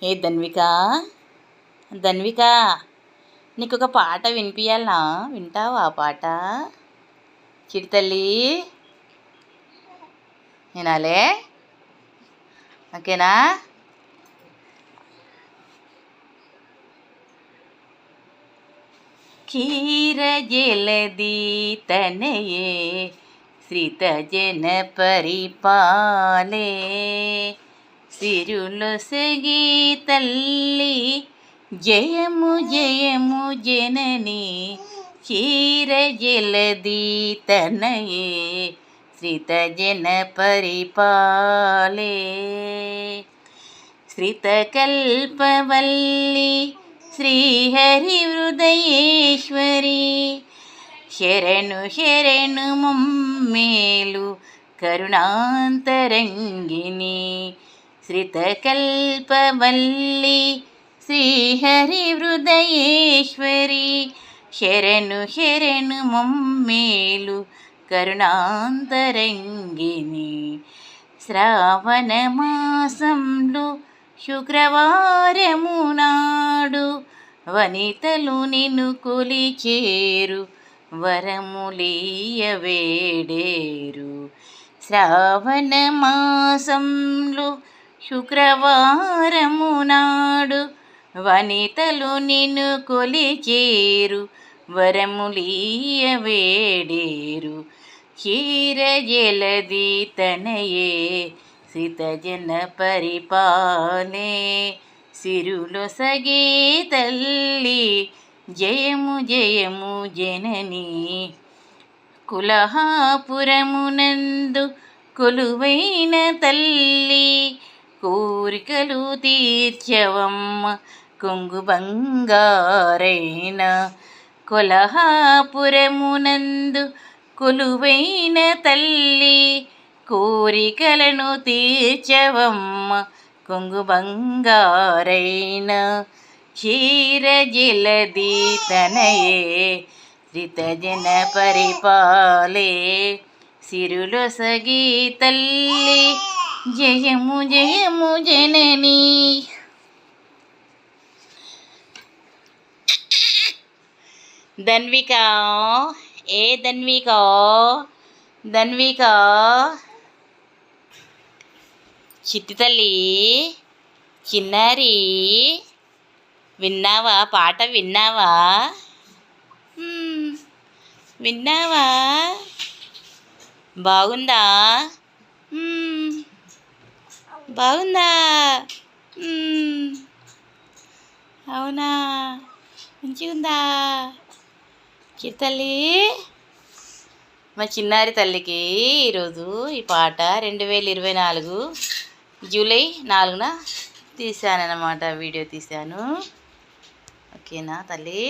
ఏ ధన్విక, ధన్విక, నీకు ఒక పాట వినిపించాలనా? వింటావా ఆ పాట? చిడితల్లి వినాలే, ఓకేనా? క్షీర జలది తనయే శ్రిత జన పరిపాలే సిరులొసగి తల్లి జయము జయము జనని క్షీర జలది తనయే శ్రిత జన పరిపాలే శ్రితకల్పవల్లి శ్రీహరి హృదయేశ్వరి శరణు శరణు మమ్మేలు కరుణాంతరంగిణి శ్రితకల్పవల్లి శ్రీహరి హృదయేశ్వరి శరణు శరణు మమ్మేలు కరుణాంతరంగిణి శ్రావణ మాసంలో శుక్రవారము నాడు వనితలు నిన్ను కొలిచేరు వరములీయవేడేరు శ్రావణ మాసంలో శుక్రవారము నాడు వనితలు నిన్ను కొలిచేరు వరములీయవేడేరు క్షీర జలది తనయే శ్రితజన పరిపాలే సిరులొసగే తల్లి జయము జయము జనని కులహాపురమునందు కొలువైన తల్లి కోరికలు తీర్చవమ్మ కొంగు బంగారైన కొలహాపురమునందు కొలువైన తల్లి కోరికలను తీర్చవమ్మ కొంగు బంగారైన క్షీర జలది తనయే శ్రితజన పరిపాలే సిరులొసగి తల్లి జయము జయము జనని. ధన్విక, ఏ ధన్విక, ధన్విక, చిట్టి తల్లి, చిన్నారి, విన్నావా? పాట విన్నావా? విన్నావా? బాగుందా? బాగుందా? అవునా? మంచిగా ఉందా చిట్టి తల్లి? మా చిన్నారి తల్లికి ఈరోజు ఈ పాట 2024 జూలై 4న తీశానన్నమాట, వీడియో తీశాను. ఓకేనా తల్లి?